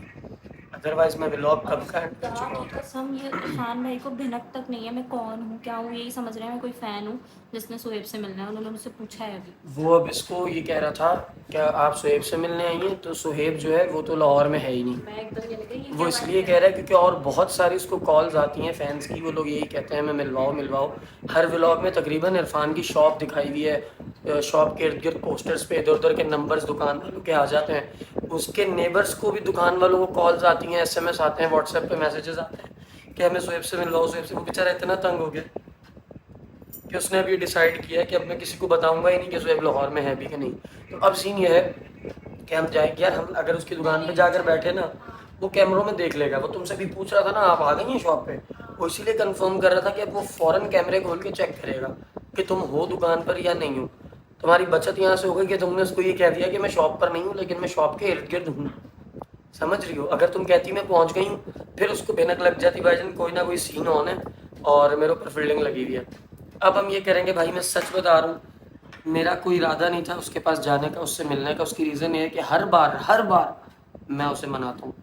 अदरवाइज़ मैं व्लॉग कब का एंड कर चुका खुदा की होता। कसम, ये इरफान भाई को भिनक तक नहीं है मैं कौन हूँ क्या हूँ, यही समझ रहे हैं मैं कोई फ़ैन हूँ जिसने सोएब से मिलना है। उन्होंने मुझसे पूछा है अभी। वो अब इसको ये कह रहा था क्या आप सुहेब से मिलने आई हैं, तो सुहेब जो है वो तो लाहौर में है ही नहीं। मैं एकदम ये लगी, ये वो क्या इसलिए बात कह रहा है क्योंकि और बहुत सारी उसको कॉल्स आती हैं फैंस की, वो लोग यही कहते हैं मैं मिलवाओ मिलवाओ। हर व्लॉग में तकरीबन इरफान की शॉप दिखाई हुई है, शॉप के इर्द गिर्द पोस्टर्स पे इधर उधर के नंबर्स दुकान वालों के आ जाते हैं। उसके नेबर्स को भी दुकान वालों को कॉल्स आती हैं, SMS आते हैं, व्हाट्सएप पे मैसेजेस आते हैं कि हमें सुहेब से मिलवाओ, सुहेब से। वो बेचारा इतना तंग हो गया कि उसने अभी डिसाइड किया है कि अब मैं किसी को बताऊंगा ही नहीं कि सुहेब लाहौर में है भी कि नहीं। तो अब सीन ये है कि हम जाएंगे यार, हम अगर उसकी दुकान पे जाकर बैठे ना, वो कैमरों में देख लेगा। वो तुमसे भी पूछ रहा था ना आप आ गई हैं शॉप पे, वो इसीलिए कंफर्म कर रहा था कि अब वो फ़ौरन कैमरे खोल के चेक करेगा कि तुम हो दुकान पर या नहीं हो। तुम्हारी बचत यहाँ से हो गई कि तुमने उसको ये कह दिया कि मैं शॉप पर नहीं हूँ लेकिन मैं शॉप के इर्द गिर्द हूँ। समझ रही हो? अगर तुम कहती मैं पहुँच गई हूँ, फिर उसको भनक लग जाती भाईजान कोई ना कोई सीन ऑन है और मेरे ऊपर फील्डिंग लगी हुई है। अब हम ये करेंगे, भाई मैं सच बता रहा हूँ, मेरा कोई इरादा नहीं था उसके पास जाने का, उससे मिलने का। उसकी रीज़न ये है कि हर बार मैं उसे मनाता हूँ।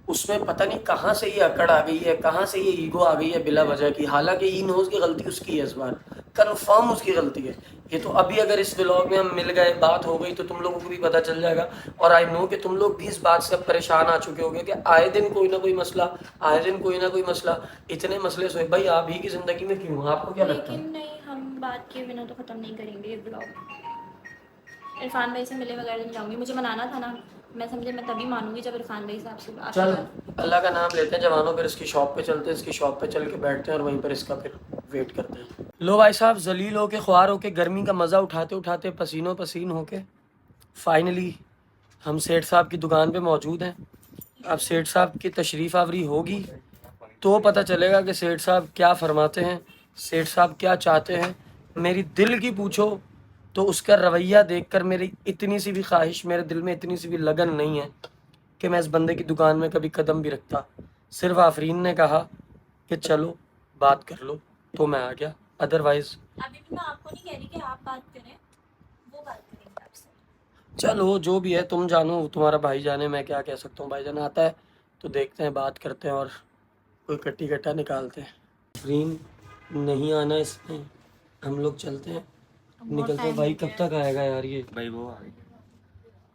उसमें पता नहीं कहाँ से ये अकड़ आ गई है, कहाँ से ये ईगो आ गई है बिला वजह की। हालांकि ही नोज़ की गलती उसकी है, इस बार कन्फर्म उसकी गलती है ये। तो अभी अगर इस व्लॉग में हम मिल गए, बात हो गई, तो तुम लोगों को भी पता चल जाएगा। और आई नो कि तुम लोग भी इस बात से अब परेशान आ चुके होंगे कि आए दिन कोई ना कोई मसला, आए दिन कोई ना कोई मसला। इतने मसले सोए भाई आप ही की ज़िंदगी में क्यों? आपको क्या लगता है? लेकिन नहीं, हम बात किए बिना तो ख़त्म नहीं करेंगे ये ब्लॉग। इरफान भाई से मिले बगैर नहीं जाऊँगी, मुझे मनाना था ना। मैं समझे मैं तभी मानूंगी जब इरफान भाई से आपसे चल अल्लाह का नाम लेते हैं जवानों, फिर इसकी शॉप पे चलते हैं, इसकी शॉप पे चल के बैठते हैं और वहीं पर इसका फिर वेट करते हैं। लो भाई साहब, जलील होके ख्वार होके गर्मी का मज़ा उठाते उठाते पसीनों पसीन होके फाइनली हम सेठ साहब की दुकान पे मौजूद हैं। अब सेठ साहब की तशरीफ़ आवरी होगी तो पता चलेगा कि सेठ साहब क्या फरमाते हैं, सेठ साहब क्या चाहते हैं। मेरी दिल की पूछो तो उसका रवैया देखकर मेरी इतनी सी भी ख्वाहिश, मेरे दिल में इतनी सी भी लगन नहीं है कि मैं इस बंदे की दुकान में कभी कदम भी रखता। सिर्फ आफरीन ने कहा कि चलो बात कर लो तो मैं आ गया, अदरवाइज अभी भी मैं आपको नहीं कह रही कि आप बात करें, वो बात करेंगे आपसे। चलो जो भी है तुम जानो, तुम्हारा भाई जाने, मैं क्या कह सकता हूँ। भाईजान आता है तो देखते हैं, बात करते हैं और कोई कट्टी कट्टा निकालते हैं। आफरीन नहीं आना इसमें, हम लोग चलते हैं, निकलते हैं। भाई कब तक आएगा यार ये? भाई वो आ गई।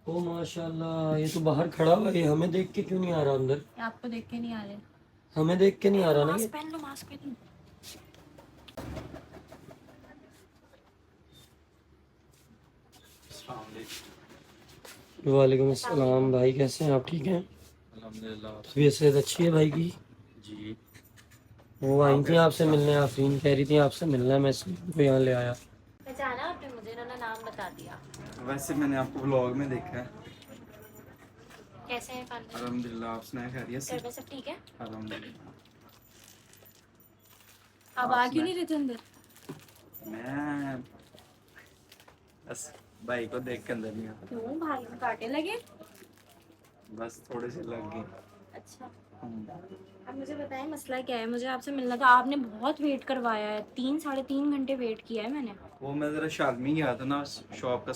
ओ माशाल्लाह, ये तो बाहर खड़ा हुआ है, ये हमें देख के क्यों नहीं आ रहा अंदर? आपको देख के नहीं आ रहे? हमें देख के नहीं आ रहा ना ये। मास्क पहन लो, मास्क पहन लो। वालेकुम अस्सलाम भाई, कैसे हैं आप? ठीक हैं? अल्हम्दुलिल्लाह। तबीयत सेहत अच्छी है भाई की? जी। वो आई थी आपसे मिलने, आफरीन कह रही थी आपसे मिलना है, मैं इसलिए उनको यहाँ ले आया। पहचाना आपने मुझे? इन्होंने नाम बता दिया। वैसे मैंने आपको व्लॉग में देखा है। कैसे हैं खान? अल्हम्दुलिल्लाह, आप सुनाए खैरियत से? घर में सब ठीक है? अल्हम्दुलिल्लाह। आप आ क्यों नहीं रहे थे अंदर? मैं बस भाई को देख के अंदर नहीं आता, क्यों, भाई में कांटे लगे? बस थोड़े से लग गए। अच्छा, अब मुझे बताएं मसला क्या है? मुझे आपसे मिलना था। आपने बहुत वेट करवाया है, 3 साढ़े 3 घंटे वेट किया है मैंने। वो मैं जरा शालमी गया था ना, शॉप का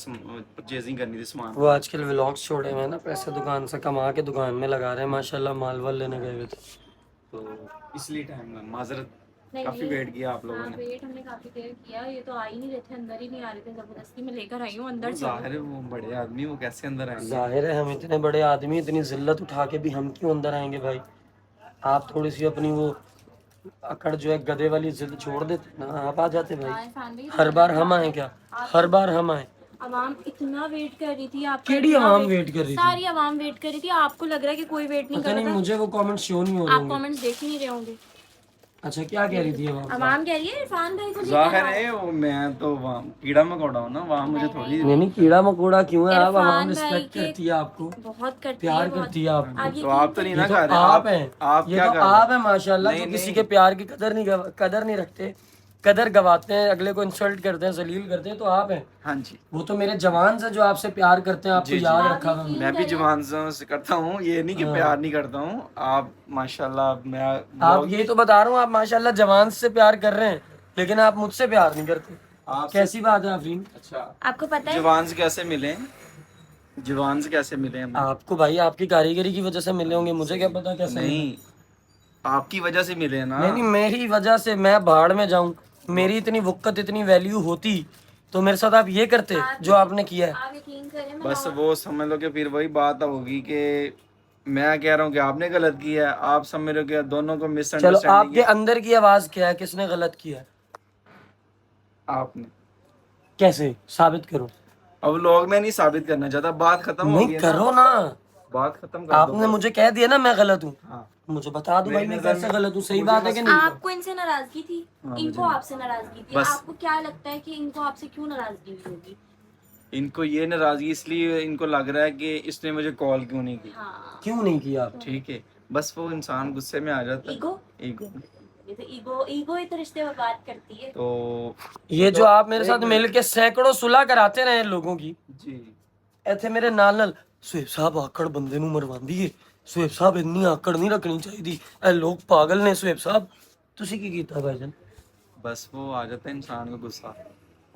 परचेजिंग करनी थी सामान। वो आजकल व्लॉग्स छोड़े हुए हैं ना, पैसे दुकान से कमा के दुकान में लगा रहे हैं माशाल्लाह, माल वाल लेने गए हुए थे। तो इसलिए टाइम लगा, माजरत। नहीं, काफी नहीं। वेट किया आप लोगों हाँ, ने। वेट हमने काफी देर किया। ये तो आ ही नहीं रहे थे, अंदर ही नहीं आ रहे थे। जबरदस्ती में लेकर आई हूँ अंदर। वो जाहिर है वो बड़े आदमी, वो कैसे अंदर आएंगे? जाहिर है हम इतने बड़े आदमी, इतनी जिल्लत उठा के भी हम क्यों अंदर आएंगे भाई? आप थोड़ी सी अपनी वो अकड़ जो है गधे वाली जिद छोड़ देते ना, आप आ जाते भाई। इरफान भाई, हर बार हम आए क्या? हर बार हम आए? अवाम इतना वेट कर रही थी आपका। केड़ी इतना आवाम वेट कर रही थी? सारी अवाम वेट कर रही थी। आपको लग रहा है कि कोई वेट नहीं पता कर नहीं, रहा था? मुझे वो कमेंट शो नहीं हो रहे आप होंगे। कमेंट्स देख ही नहीं रहे होंगे। अच्छा, क्या कह रही थी आवाम? अवाम कह रही है इरफान भाई को लेकर जाहिर आओ। है वो, मैं तो वहाँ कीड़ा मकोड़ा हूँ ना, वहाँ मुझे थोड़ी। नहीं नहीं, कीड़ा मकोड़ा क्यों है? आप आवाम इरफान भाई रिस्पेक्ट के करती है आपको, बहुत करती प्यार है, बहुत। करती है आपको। आप तो आप तो नहीं ना ये तो खा रहे, आप हैं, आप ये क्या तो कर रहे आप हैं? हैं माशाल्लाह, नहीं, जो किसी नहीं। के प्यार की कदर नहीं रखते, कदर गवाते हैं, अगले को इंसल्ट करते हैं, जलील करते हैं, तो आप हैं। हाँ जी। वो तो मेरे जवान से जो आपसे प्यार करते हैं, आपको जी, जी। याद रखा हुआ मैंने। मैं भी जवान से करता हूँ, ये नहीं कि हाँ। प्यार नहीं करता हूँ। आप माशाल्लाह, मैं आप यही तो बता रहा हूँ, आप माशाल्लाह जवान से प्यार कर रहे हैं, लेकिन आप मुझसे प्यार नहीं करते। आपसे- कैसी बात है आफरीन? अच्छा, आपको पता है जवान से कैसे मिले? जवान से कैसे मिले हम? आपको भाई आपकी कारीगरी की वजह से मिले होंगे, मुझे क्या पता कैसे मिले। नहीं, आपकी वजह से मिले ना। नहीं नहीं, मेरी वजह से मैं भाड़ में जाऊं, मेरी इतनी वक़्त इतनी वैल्यू होती तो मेरे साथ आप ये करते जो आपने किया है। आप यकीन करें, मैं बस वो समझ लो कि फिर वही बात होगी कि मैं कह रहा हूँ कि आपने गलत किया है, आप समझ रहे हो कि दोनों को चलो, मिसअंडरस्टैंडिंग आपके अंदर की आवाज क्या है, किसने गलत किया है? आपने। कैसे साबित करो? अब लोग में नहीं साबित करना चाहता, बात खत्म हो नहीं गई करो ना, ना, बात खत्म कर आपने दो। मुझे कह दिया ना मैं गलत हूँ, हाँ, मुझे बता दो भाई मेरी मैं नज़र कैसे में गलत हूँ। सही मुझे बात है बस- कि नहीं? आपको इनसे नाराजगी थी, हाँ, इनको मुझे- आपसे नाराजगी थी। बस। आपको क्या लगता है कि इनको आपसे क्यों नाराजगी हुई होगी? इनको ये नाराजगी इसलिए इनको लग रहा है कि इसने मुझे कॉल क्यों नहीं की। हाँ, क्यों नहीं किया आप? ठीक है, बस वो इंसान गुस्से में आ जाता है। ईगो। ईगो। ये तो ईगो ही तो रिश्ते में बात करती है। तो ये जो आप मेरे साथ मिल के सैकड़ों सुलह कराते रहे लोगों की, जी, ਇੱਥੇ ਮੇਰੇ ਨਾਲ ਸੁਹੇਬ ਸਾਹਿਬ ਆਕੜ ਬੰਦੇ ਨੂੰ ਮਰਵਾਉਂਦੀ ਏ, ਸੁਹੇਬ ਸਾਹਿਬ ਇੰਨੀ ਆਕੜ ਨਹੀਂ ਰੱਖਣੀ ਚਾਹੀਦੀ, ਇਹ ਲੋਕ ਪਾਗਲ ਨੇ ਸੁਹੇਬ ਸਾਹਿਬ। ਤੁਸੀਂ ਕੀ ਕੀਤਾ भाईजान? बस वो आ जाता है, इंसान को गुस्सा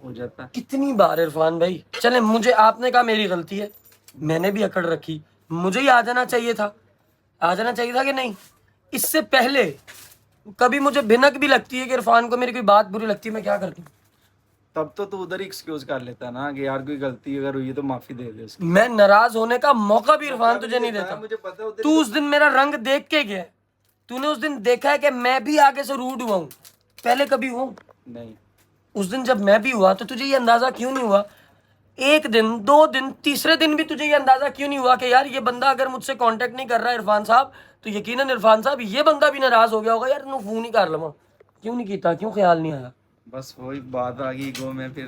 हो जाता है। कितनी बार इरफान भाई, चले मुझे आपने कहा मेरी गलती है, मैंने भी अकड़ रखी, मुझे ही आ जाना चाहिए था, आ जाना चाहिए था कि नहीं? इससे पहले कभी मुझे भिनक भी लगती है कि इरफान को मेरी कोई बात बुरी लगती है, मैं क्या करती हूँ? तब तो तू उधर ही एक्सक्यूज कर लेता ना कि यार कोई गलती अगर हुई है तो माफी दे दे उसकी। मैं नाराज होने का मौका भी इरफान तुझे नहीं देता। मुझे पता है उधर तू उस दिन मेरा रंग देख के गया, तूने उस दिन देखा है कि मैं भी आगे से रूड हुआ हूँ, पहले कभी हूँ? नहीं। उस दिन जब मैं भी हुआ तो तुझे ये अंदाजा क्यों नहीं हुआ? एक दिन, 2 दिन, तीसरे दिन भी तुझे ये अंदाजा क्यों नहीं हुआ कि यार ये बंदा अगर मुझसे कांटेक्ट नहीं कर रहा है इरफान साहब, तो यकीनन इरफान साहब ये बंदा भी नाराज हो गया होगा, यार इन्होंने फोन ही कर लवा, क्यों नहीं किया, क्यों ख्याल नहीं आया? बस वही बात आ गई ईगो में, फिर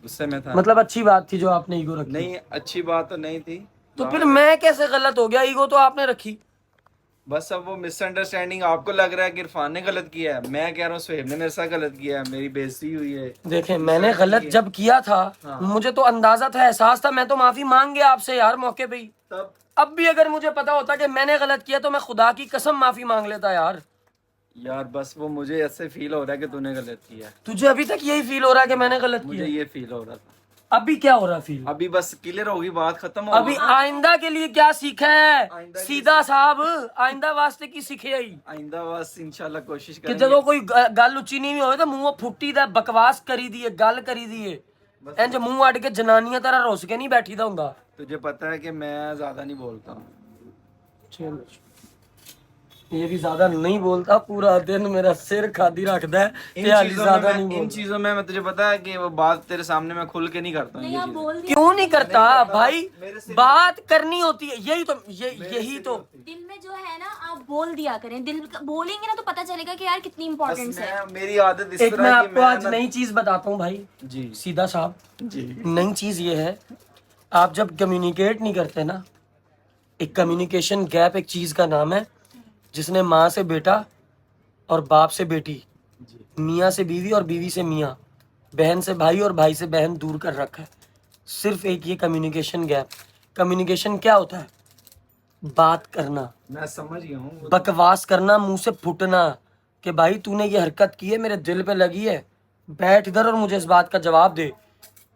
गुस्से में था। मतलब अच्छी बात थी जो आपने ईगो रखी? नहीं, अच्छी बात तो नहीं थी। तो फिर मैं कैसे गलत हो गया? ईगो तो आपने रखी। बस अब वो मिसअंडरस्टैंडिंग आपको लग रहा है कि इरफान ने गलत किया है, मैं कह रहा हूँ सुहेब ने मेरे साथ गलत किया है, मेरी बेइज्जती हुई है। देखें, मैंने गलत जब किया था, हाँ। मुझे तो अंदाजा था, एहसास था, मैं तो माफी मांग गया आपसे यार मौके पे ही। तब अब भी अगर मुझे पता होता कि मैंने गलत किया तो मैं खुदा की कसम माफी मांग लेता यार। यार बस वो मुझे ऐसे फील हो रहा है कि तूने गलत किया है। तुझे अभी तक यही फील हो रहा है कि मैंने गलत मुझे किया? ये फील हो रहा था। अभी क्या हो रहा फील? अभी बस क्लियर होगी, बात खत्म हो अभी आइंदा के लिए क्या सीखा है? आइंदा के सीधा साहब, आइंदा वास्ते की सीखे आई आइंदा बस इंशाल्लाह कोशिश कि करेंगे। जब कोई गल उच्ची नहीं होए तो मुंह फुट्टी दा बकवास करी दी है, गल करी दी है, इंज मुंह अड़ के जनानियां तरह रुस के नहीं बैठी दा हुंदा। तुझे पता है कि मैं ज्यादा नहीं बोलता हूँ। चलो, ये भी ज्यादा नहीं बोलता, पूरा दिन मेरा सिर खादी रखदा है, ये हाली ज्यादा नहीं इन बोलता। चीजों में मैं तुझे पता है कि वो बात तेरे सामने मैं खुल के नहीं करता हूँ। नहीं ये आप चीजें। बोल दिया। क्यों नहीं करता भाई? बात करनी होती है, यही तो यही तो दिल में जो है ना आप बोल दिया करें, दिल बोलेंगे ना तो पता चलेगा कि यार कितनी इंपॉर्टेंस बस है। मेरी आदत इस एक तरह मैं की, आपको आज नई चीज बताता हूँ भाई, जी सीधा साहब। जी नई चीज ये है, आप जब कम्युनिकेट नहीं करते ना, एक कम्युनिकेशन गैप एक चीज का नाम है जिसने माँ से बेटा और बाप से बेटी, मियाँ से बीवी और बीवी से मियाँ, बहन से भाई और भाई से बहन दूर कर रखा है। सिर्फ एक ये कम्युनिकेशन गैप। कम्युनिकेशन क्या होता है? बात करना, मैं समझ गया हूँ। बकवास करना, मुंह से फूटना कि भाई तूने ये हरकत की है, मेरे दिल पे लगी है, बैठ इधर और मुझे इस बात का जवाब दे।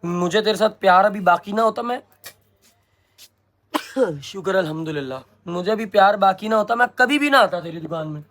मुझे तेरे साथ प्यार अभी बाकी ना होता, मैं शुक्र अल्हम्दुलिल्लाह, मुझे भी प्यार बाकी ना होता, मैं कभी भी ना आता तेरी दुकान में।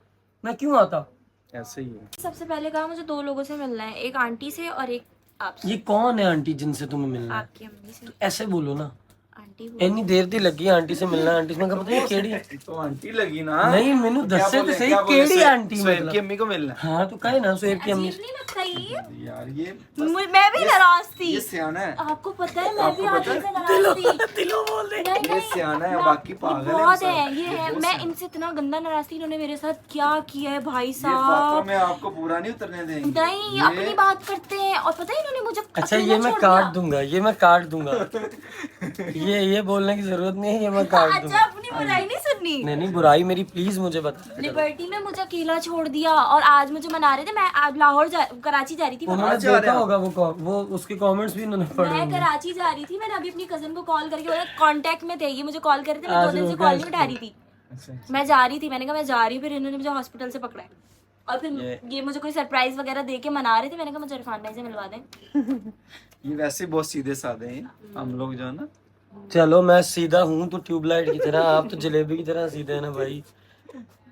मैं क्यों आता? ऐसे ही है। सबसे पहले कहा मुझे 2 लोगों से मिलना है, एक आंटी से और एक आपसे। ये कौन है आंटी जिनसे तुम्हें मिलना है? आपकी अम्मी से। ऐसे बोलो ना। आंटी इतनी देर दी लगी आंटी से मिलना, आंटी से मैं पता है केड़ी तो आंटी लगी ना। नहीं, मैनू दस्से तो सही केड़ी आंटी सुहेब की मतलब। अम्मी को मिलना है। हाँ तो कहे ना सुहेब की अम्मी। अजीब नहीं लगता ये? यार ये मैं भी नाराज थी। ये सियाना है। आपको पता है मैं भी आंटी से नाराज थी। दिलो बोल दे। नहीं ये नहीं सियाना है, मैं- बाकी ये पागल है बहुत सब। है, ये है। मैं इनसे इतना गंदा नाराज थी, इन्होंने मेरे साथ क्या किया है भाई ये फातों साहब। में आपको पूरा नहीं उतरने देंगे। नहीं अपनी बात करते हैं और पता है इन्होंने मुझे अच्छा अकेला ये मैं छोड़ काट दिया। दूंगा, ये मैं काट दूंगा। ये बोलने की जरूरत नहीं है, ये मैं काट अच्छा दूंगा। अपनी बुराई नहीं सुननी। नहीं नहीं, बुराई मेरी प्लीज मुझे बता। लिबर्टी में मुझे अकेला छोड़ दिया और आज मुझे मना रहे थे। मैं आज कराची जा रही थी। उन्होंने जा रहे देखा हैं होगा वो उसके कमेंट्स भी उन्होंने पढ़े मैं होंगे। कराची जा रही थी, मैंने अभी अपनी कजन को कॉल करके बोला, कांटेक्ट में थे ये, मुझे कॉल कर रहे थे, मैं आज 2 दिन से होगा कॉल नहीं उठा रही थी। अच्छा, मैं जा रही थी, मैंने कहा मैं जा रही हूँ, फिर इन्होंने मुझे हॉस्पिटल से पकड़ा है और फिर ये- ये मुझे कोई सरप्राइज वगैरह दे के मना रहे थे। मैंने कहा मुझे इरफान भाई से मिलवा दें। ये वैसे बहुत सीधे साधे हैं हम लोग जो है ना। चलो मैं सीधा हूँ तो ट्यूबलाइट की तरह, आप तो जलेबी की तरह सीधे हैं ना भाई।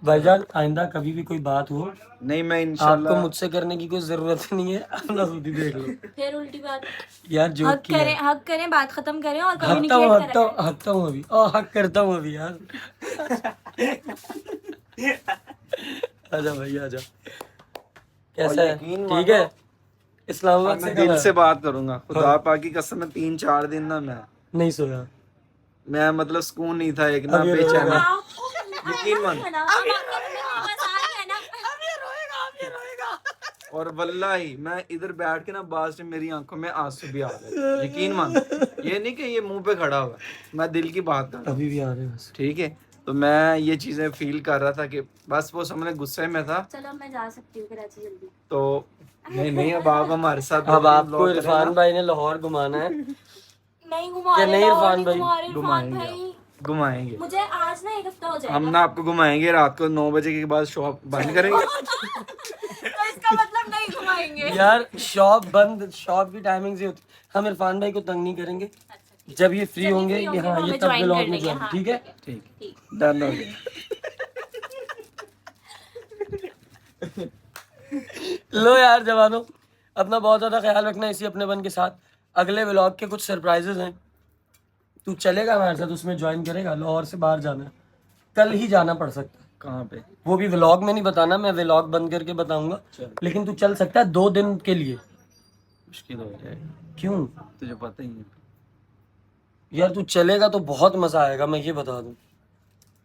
भाईजान आइंदा कभी भी कोई बात हो, नहीं मैं आपको इंशाल्लाह मुझसे करने की कोई जरूरत नहीं है, अपना खुद ही देख लो। फिर उल्टी बात। यार जो हक करें, बात खत्म करें और हकता हूँ कम्युनिकेट करें। हकता हूँ अभी, और हक करता हूँ अभी यार। आजा भाई आजा। कैसा है? यकीन ठीक है? इस्लामाबाद से मैं कल दिल आया? से बात करूंगा। खुदा पाक की कसम में 3-4 दिन ना नहीं सोया। मैं मतलब सुकून नहीं था, एक ना अब ये बेचैन। रोएगा। यकीन मान। रोएगा। और वल्लाही मैं इधर बैठ के ना बाद से मेरी आंखों में आंसू भी आ गए। यकीन मान, ये नहीं कि ये मुंह पे खड़ा हुआ है, मैं दिल की बात कर रहा हूँ। अभी भी आ रहे हैं बस। ठीक है, तो मैं ये चीजें फील कर रहा था कि बस वो समझ गुस्से में था। चलो अब मैं जा सकती हूँ कराची जल्दी। तो नहीं अब आप हमारे साथ अब आपको vlog इरफान करें ना। भाई ने लाहौर घुमाना है। नहीं घुमा क्या रहे, नहीं लाहौर इरफान भाई? घुमा रहे, इरफान घुमाएंगे भाई। घुमाएंगे मुझे आज ना 1 हफ्ता हो जाएगा। हम ना आपको घुमाएंगे। रात को 9 बजे के बाद शॉप बंद करेंगे। तो इसका मतलब नहीं घुमाएंगे। यार शॉप बंद, शॉप की टाइमिंग से होती। हम इरफान भाई को तंग नहीं करेंगे, जब ये फ्री होंगे फ्री होंगे, हाँ वो ये हमें तब join ब्लॉग कर में लेंगे, ज्वाइन, हाँ, ठीक है? ठीक, ठीक। डन हो गया। लो यार जवानों, अपना बहुत ज्यादा ख्याल रखना इसी अपनेपन के साथ। अगले व्लॉग के कुछ सरप्राइजेस हैं, तू चलेगा हमारे साथ, उसमें ज्वाइन करेगा? लाहौर से बाहर जाना है, कल ही जाना पड़ सकता है। कहाँ पे? वो भी व्लॉग में नहीं बताना, मैं व्लॉग बंद करके बताऊंगा, लेकिन तू चल सकता है 2 दिन के लिए। मुश्किल हो जाएगा, क्यों तुझे पता ही है। यार? तू चलेगा तो बहुत मजा आएगा, मैं ये बता दूं।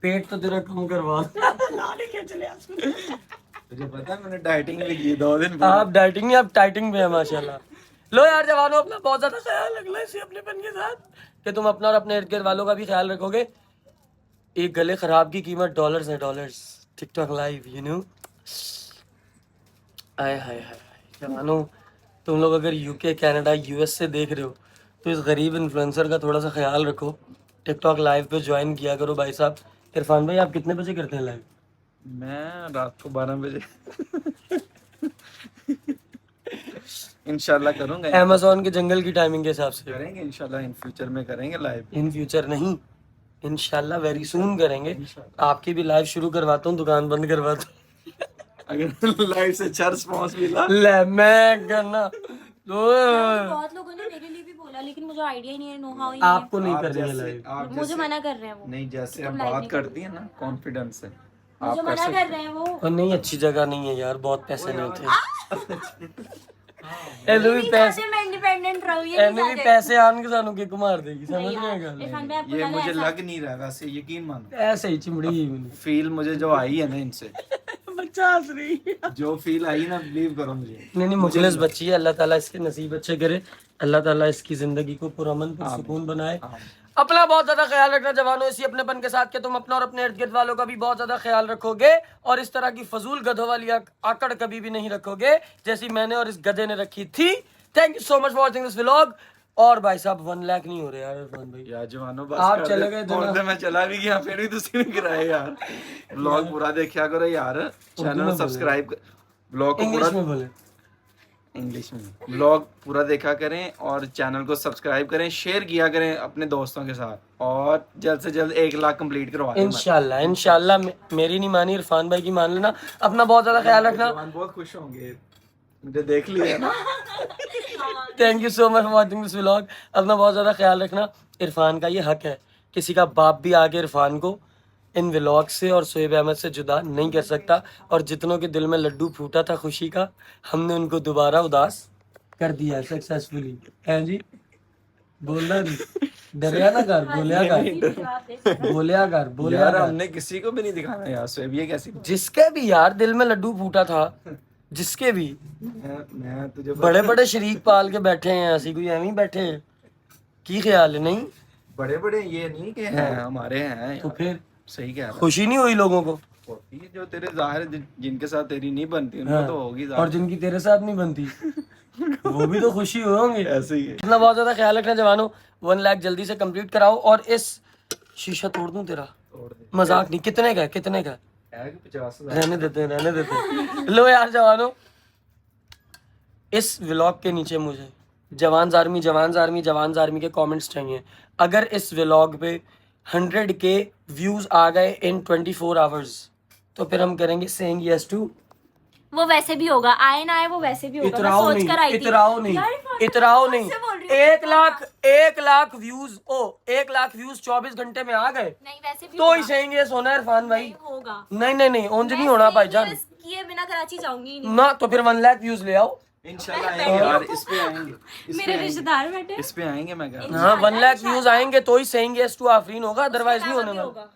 पेट तो तेरा कम करवा। तुझे पता है मैंने डाइटिंग भी की 2 दिन आप डाइटिंग नहीं, आप टाइटिंग में है माशाल्लाह। लो यार जवानों, अपना बहुत ज्यादा ख्याल रखना इसी अपनेपन के साथ, कि तुम अपना और अपने इर्द गिर्द वालों का भी ख्याल रखोगे। एक गले खराब की कीमत डॉलर्स है, dollars. TikTok live, you know. आय हाय हाय जवानों, तुम लोग अगर यूके, कनाडा, यूएस से देख रहे हो तो इस गरीब इन्फ्लुएंसर का थोड़ा सा ख्याल रखो। टिकटॉक लाइव पे ज्वाइन किया करो भाई साहब। इरफान भाई, आप कितने बजे करते हैं लाइव? मैं रात को 12 बजे इंशाल्लाह करूंगा। अमेज़न के जंगल की टाइमिंग के हिसाब से करेंगे इंशाल्लाह, इन फ्यूचर में करेंगे लाइव। इन फ्यूचर नहीं, इंशाल्लाह वेरी सून करेंगे। आपकी भी लाइव शुरू करवाता हूँ, दुकान बंद करवाता हूँ। अगर लाइव से अच्छा रिस्पॉन्स मिला ले मैं करना बहुत लोगों ने मेरे लिए भी बोला, लेकिन मुझे आइडिया ही नहीं है, नो हाउ ही नहीं आपको नहीं आप करनी है जैसे लाइव। आप है। मुझे जैसे मना कर रहे हैं वो, नहीं, जैसे तुम आप live बात नहीं करती है ना कॉन्फिडेंस से, आप मुझे कर मना सकते कर रहे हैं वो। और नहीं, अच्छी जगह नहीं है यार, बहुत पैसे नहीं थे। एने भी पैसे, मैं इंडिपेंडेंट रहूं, ये एने भी पैसे आन के सानू किक मार देगी, समझ गए गल? इरफान भाई, आपको ये लगा मुझे ऐसा? लग नहीं रहा, वैसे यकीन मानो ऐसे ही चिमड़ी फील मुझे जो आई है ना इनसे, बच्चा हंस रही। जो फील आई ना, बिलीव करो मुझे। नहीं मुखलिस बच्ची है, अल्लाह ताला इसके नसीब अच्छे करे, अल्लाह ताला इसकी जिंदगी को पुरअमन पुरसुकून बनाए। अपना बहुत ज्यादा ख्याल रखना जवानों, इसी अपनेपन के साथ कि तुम अपना और अपने इर्द गिर्द वालों का भी बहुत ज्यादा ख्याल रखोगे, और इस तरह की फजूल गधों वाली आकड़ कभी भी नहीं रखोगे जैसी मैंने और इस गधे ने रखी थी। Thank you so much for watching this vlog. और भाई साहब 1 लाख नहीं हो रहे यार इरफान भाई। यार जवानों, बस आप कर चले दे। गए और जना। मैं चला भी गया, फिर भी तुसी नहीं कराए यार। व्लॉग पूरा देखा करो यार, चैनल में को सब्सक्राइब, व्लॉग को पूरा इंग्लिश में बोले। इंग्लिश में व्लॉग पूरा देखा करें, और चैनल को सब्सक्राइब करें, शेयर किया करें अपने दोस्तों के साथ, और जल्द से जल्द 1 लाख कंप्लीट करवा दें। इंशाल्लाह इंशाल्लाह, मेरी नहीं मानी इरफान भाई की मान लेना। अपना बहुत ज्यादा ख्याल रखना। जवान बहुत खुश होंगे, मुझे देख लिया ना। Thank you so much for watching this vlog. अपना बहुत ज़्यादा ख्याल रखना। इरफान का ये हक है, किसी का बाप भी आके इरफान को इन व्लॉग से और शोएब अहमद से जुदा नहीं कर सकता। और जितनों के दिल में लड्डू फूटा था खुशी का, हमने उनको दोबारा उदास कर दिया सक्सेसफुली। हैं जी, बोलना नहीं, डरिया ना कर, बोलिया कर यार हमने किसी को भी नहीं दिखाना यार, सोएब ये कैसी बात? जिसके भी यार दिल में लड्डू फूटा था, जिसके भी मैं तुझे बड़े बड़े शरीक पाल के बैठे हैं, ऐसी कोई एवं ही बैठे हैं की ख्याल है? नहीं बड़े बड़े ये नहीं के हैं, हमारे हैं तो यार। फिर सही कह रहा है। खुशी नहीं हुई लोगों को? होती है जो तेरे जाहिर जिनके साथ तेरी नहीं बनती उनको तो होगी और जाहिर। जिनकी तेरे साथ नहीं बनती वो भी तो खुशी होंगे। ऐसे ही है। इतना बहुत ज्यादा ख्याल रखना जवानों। 1 लाख जल्दी से कंप्लीट कराओ। और इस शीशा तोड़ दूं तेरा, तोड़ दे। मजाक नहीं। कितने का है, कितने का? है कि 50,000? रहने देते हैं, रहने देते हैं। लो यार जवानों, इस व्लॉग के नीचे मुझे जवान आर्मी के कमेंट्स चाहिए। अगर इस व्लॉग पे 100K व्यूज आ गए इन 24 आवर्स तो फिर हम करेंगे सेइंग यस टू। वो वैसे भी होगा, आए ना आए वो वैसे भी होगा। मैं इतराओ सोच कर आई नहीं, थी। इतराओ नहीं, यार, इरफान, इतराओ नहीं। कैसे बोल रही हो? 1 लाख व्यूज, 1 लाख व्यूज 24 घंटे में आ गए नहीं, वैसे भी तो ही होगा। सेइंग यस होना है इरफान भाई। होगा। नहीं उंज नहीं होना भाईजान। किए बिना कराची जाऊंगी ही नहीं। ना तो फिर 1 लाख व्यूज ले आओ। इंशाल्लाह आएंगे यार, इस पे आएंगे, मेरे रिश्तेदार बैठे। इस पे आएंगे। मैं कह रहा हूं। हाँ 1 लाख व्यूज आएंगे तो ही सेइंग यस टू आफरीन होगा, अदरवाइज नहीं होने वाला।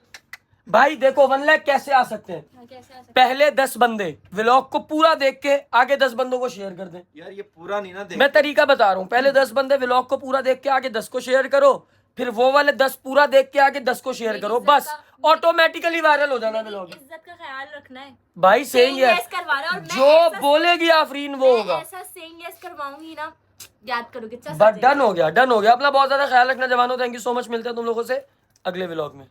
भाई देखो 1 लाख कैसे आ सकते हैं? कैसे आ सकते? पहले 10 बंदे व्लॉग को पूरा देख के आगे 10 बंदों को शेयर कर दें। यार ये पूरा नहीं ना देख। मैं तरीका बता रहा हूँ। पहले 10 बंदे व्लॉग को पूरा देख के आगे 10 को शेयर करो, फिर वो वाले 10 पूरा देख के आगे 10 को शेयर करो, बस ऑटोमेटिकली वायरल हो जाना व्लॉग। इज्जत का ख्याल रखना है। भाई सेइंग Saying यस yes करवा रहा, और मैं जो ऐसा- बोलेगी आफरीन वो होगा। ऐसा सेइंग यस करवाऊंगी ना, याद करो कितना बस डन हो गया, डन हो गया। अपना बहुत ज्यादा ख्याल रखना जवानों। Thank you so much. मिलते हैं तुम लोगों से अगले व्लॉग में।